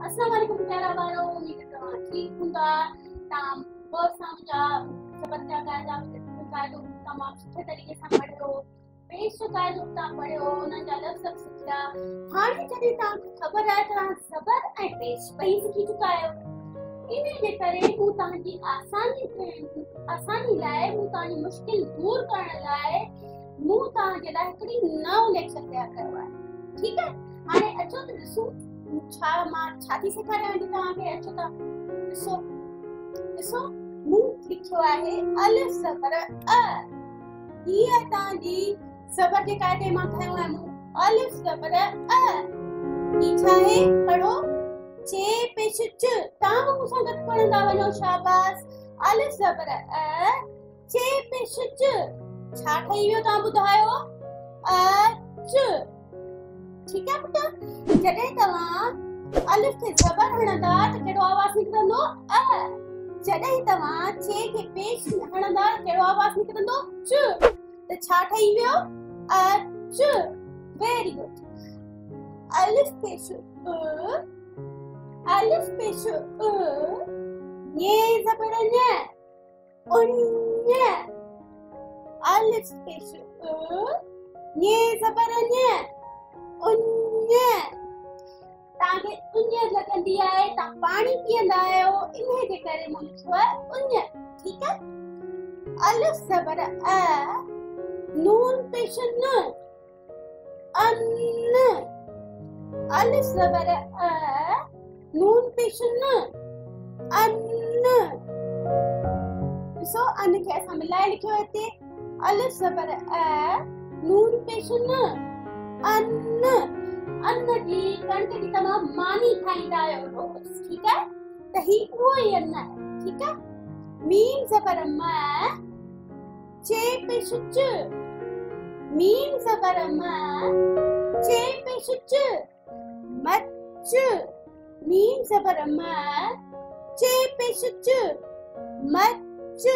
अस्सलाम वालेकुम प्यारा बारो, उम्मीद करता हूं ठीक हूंदा। ताम बहुत समझा सबका कायदो तमाम सुठे तरीके सां पढ़ियो, पेश जो कायदो तां पढ़ियो, उन्हनि जा लफ़्ज़ सभु सिखिया। हाणे जॾहिं तव्हांखे ख़बर आहे त तव्हां ज़बर ऐं पेश ॿई सिखी चुका आहियो, इन जे करे मूं तव्हांजी आसानी लाइ, मूं तव्हांजी मुश्किल दूर करण लाइ मूं तव्हांजे लाइ हिकिड़ी नओं लेक्चर तयारु कयो आहे। ठीकु आहे, हाणे अचो त ॾिसूं मां छा थी सेखारियां तव्हांखे। अचो त ॾिसो मूं लिखियो आहे अलिफ ज़बर अ। हीअ तव्हांजी ज़बर जे क़ाइदे मां खयो आहे मूं अलिफ ज़बर अ। ही छा आहे पढ़ो, चे पेश च। तव्हां मूंसां गॾु पढ़ंदा वञो, शाबाश। अलिफ ज़बर अ, चे पेश च। छा ठही वियो तव्हां ॿुधायो? अच। ठीक है पुट, जॾहिं तव्हां अलिफ खे ज़बर हणंदा त कहिड़ो आवाज़ निकिरंदो? अ। जॾहिं तव्हां चे खे पेश हणंदा त कहिड़ो आवाज़ निकिरंदो? च। त छा ठही वियो? अच। Very good. अलिफ पेश अ, अलिफ पेश अ, ये ज़बर न, उन्य। अलिफ पेश अ, ये ज़बर न, उन्य। तव्हांखे उन्य लॻंदी आहे, तव्हां पाणी पीअंदा आहियो, इन जे करे मूं लिखियो आहे उन्य। ठीकु आहे। अलिफ ज़बर अ, नून पेश न, अन। अलिफ ज़बर अ, नून पेश न, अन। ॾिसो अन खे असां मिलाए लिखियो आहे हिते। अलिफ ज़बर अ, नून पेश न, अन। अन जी कणिक जी तव्हां मानी ठाहींदा आहियो रोज़। ठीकु आहे, त ही उहो ई अन आहे। ठीकु आहे। मीम ज़बर म, चे पेश च। मीम ज़बर म, चे पेश च, मच। मीम ज़बर म, चे पेश च, मच।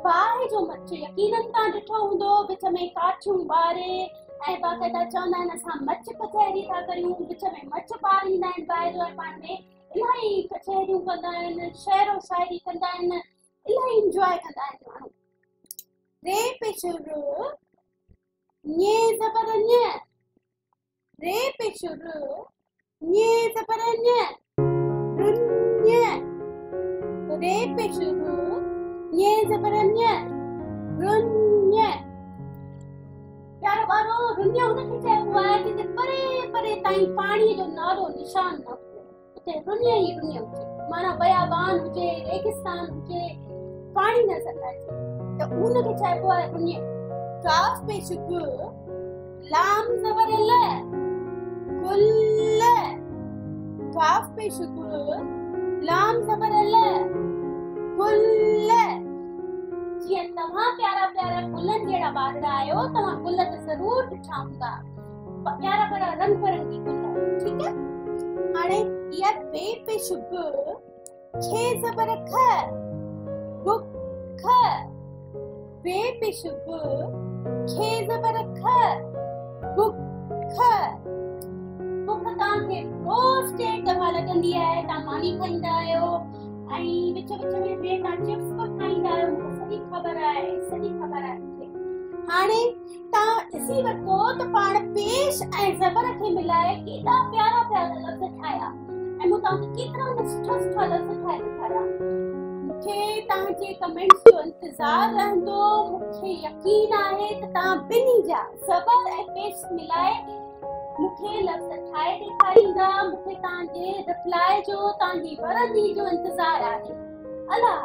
बाहि जो मच यकीनन तव्हां ॾिठो हूंदो, विच में काठियूं ॿारे ऐं बाक़ाइदा चवंदा आहिनि असां मच कचहरी था करियूं, विच में मच ॿारींदा आहिनि ॿाहिरि जो ऐं पाण में इलाही कचहरियूं कंदा आहिनि, शेरो शाइरी कंदा आहिनि, इलाही इंजॉय कंदा आहिनि माण्हू। रे पेश र, ये ज़बर न। रे पेश र, ये ज़बर न, रुन्य। रे पेश र, ये ज़बर न, रुन्य। प्यारो ॿारो, रुन्य उनखे चइबो आहे जिते परे परे ताईं पाणीअ जो नालो निशान न हुजे, उते रुन्य ई रुन्य हुजे। माना बयाबान हुजे, रेगिस्तान हुजे, पाणी नज़र न अचे, त उनखे चइबो आहे रुन्य। काफ पेश ग, लाम ज़बर ल, गुल। काफ पेश ग, लाम ज़बर ल, गुल। जीअं तव्हां प्यारा प्यारा गुलनि जहिड़ा ॿार आहियो, तव्हां गुल त ज़रूर ॾिठा हूंदा, प्यारा प्यारा रंग बिरंगी गुल। ठीकु आहे। हाणे इहा बे पेश ब, खे ज़बर ख, बुख। बे पेश ब, खे ज़बर ख, बुख। बुख तव्हांखे रोज़ टे दफ़ा लॻंदी आहे, तव्हां मानी खाईंदा आहियो ऐं विच विच में तव्हां चिप्स बि खाईंदा आहियो, मूंखे सॼी ख़बर आहे, सॼी ख़बर आहे मूंखे। हाणे तव्हां ॾिसी वठो त पाण पेश ऐं ज़बर खे मिलाए केॾा प्यारा प्यारा लफ़्ज़ ठाहिया ऐं मूं तव्हांखे केतिरा सुठा सुठा लफ़्ज़ ठाहे ॾेखारिया। मूंखे तव्हांजे कमेंट्स जो इंतज़ारु रहंदो। मूंखे यकीन आहे त तव्हां ॿिन्ही जा ज़बर ऐं पेश मिलाए मूंखे लफ़्ज़ ठाहे ॾेखारींदा। मूंखे तव्हांजे रिप्लाई जो, तव्हांजी वरंदी जो इंतज़ारु आहे। अल्लाह।